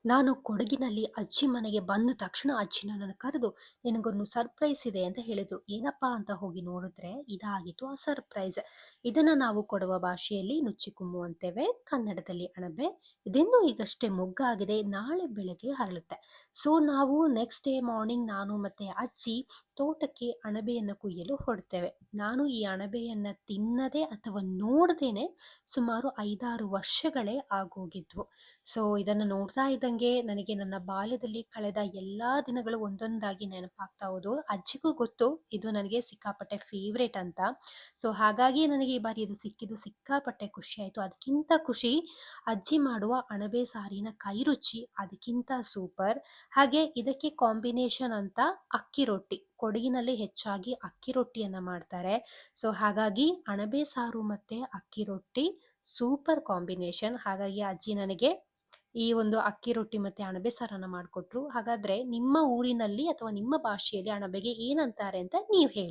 ನಾನು ಕೊಡಗಿನಲ್ಲಿ ಅಜ್ಜಿ ಮನೆಗೆ ಬಂದ ತಕ್ಷಣ ಅಜ್ಜಿ ನನ್ನನ್ನು ಕರೆದು ನಿನಗೊಂದು ಸರ್ಪ್ರೈಸ್ ಇದೆ ಅಂತ ಹೇಳಿದ್ರು. ಏನಪ್ಪಾ ಅಂತ ಹೋಗಿ ನೋಡಿದ್ರೆ ಇದಾಗಿತ್ತು ಆ ಸರ್ಪ್ರೈಸ್. ಇದನ್ನ ನಾವು ಕೊಡುವ ಭಾಷೆಯಲ್ಲಿ ನುಚ್ಚಿಕುಮ್ಮು ಅಂತೇವೆ, ಕನ್ನಡದಲ್ಲಿ ಅಣಬೆ. ಇದಿನ್ನೂ ಈಗಷ್ಟೇ ಮೊಗ್ಗಾಗಿದೆ, ನಾಳೆ ಬೆಳಗ್ಗೆ ಹರಳುತ್ತೆ. ಸೊ ನಾವು ನೆಕ್ಸ್ಟ್ ಡೇ ಮಾರ್ನಿಂಗ್ ನಾನು ಮತ್ತೆ ಅಜ್ಜಿ ತೋಟಕ್ಕೆ ಅಣಬೆಯನ್ನು ಕುಯ್ಯಲು ಹೊರಡ್ತೇವೆ. ನಾನು ಈ ಅಣಬೆಯನ್ನ ತಿನ್ನದೆ ಅಥವಾ ನೋಡದೇನೆ ಸುಮಾರು 5-6 ವರ್ಷಗಳೇ ಆಗೋಗಿದ್ವು. ಸೊ ಇದನ್ನು ನೋಡ್ತಾ ಇದ್ದಂಗೆ ನನಗೆ ನನ್ನ ಬಾಲ್ಯದಲ್ಲಿ ಕಳೆದ ಎಲ್ಲಾ ದಿನಗಳು ಒಂದೊಂದಾಗಿ ನೆನಪಾಗ್ತಾ ಹೋದವು. ಅಜ್ಜಿಗೂ ಗೊತ್ತು ಇದು ನನಗೆ ಸಿಕ್ಕಾಪಟ್ಟೆ ಫೇವ್ರೇಟ್ ಅಂತ. ಸೊ ಹಾಗಾಗಿ ನನಗೆ ಈ ಬಾರಿ ಇದು ಸಿಕ್ಕಿದ್ದು ಸಿಕ್ಕಾಪಟ್ಟೆ ಖುಷಿ ಆಯ್ತು. ಅದಕ್ಕಿಂತ ಖುಷಿ ಅಜ್ಜಿ ಮಾಡುವ ಅಣಬೆ ಸಾರಿನ ಕೈ ರುಚಿ ಅದಕ್ಕಿಂತ ಸೂಪರ್. ಹಾಗೆ ಇದಕ್ಕೆ ಕಾಂಬಿನೇಷನ್ ಅಂತ ಅಕ್ಕಿ ರೊಟ್ಟಿ, ಕೊಡಗಿನಲ್ಲಿ ಹೆಚ್ಚಾಗಿ ಅಕ್ಕಿ ರೊಟ್ಟಿಯನ್ನ ಮಾಡ್ತಾರೆ. ಸೊ ಹಾಗಾಗಿ ಅಣಬೆ ಸಾರು ಮತ್ತೆ ಅಕ್ಕಿ ರೊಟ್ಟಿ ಸೂಪರ್ ಕಾಂಬಿನೇಷನ್. ಹಾಗಾಗಿ ಅಜ್ಜಿ ನನಗೆ ಈ ಒಂದು ಅಕ್ಕಿ ರೊಟ್ಟಿ ಮತ್ತೆ ಅಣಬೆ ಸಾರನ್ನ ಮಾಡ್ಕೊಟ್ರು. ಹಾಗಾದ್ರೆ ನಿಮ್ಮ ಊರಿನಲ್ಲಿ ಅಥವಾ ನಿಮ್ಮ ಭಾಷೆಯಲ್ಲಿ ಅಣಬೆಗೆ ಏನಂತಾರೆ ಅಂತ ನೀವ್ ಹೇಳಿ.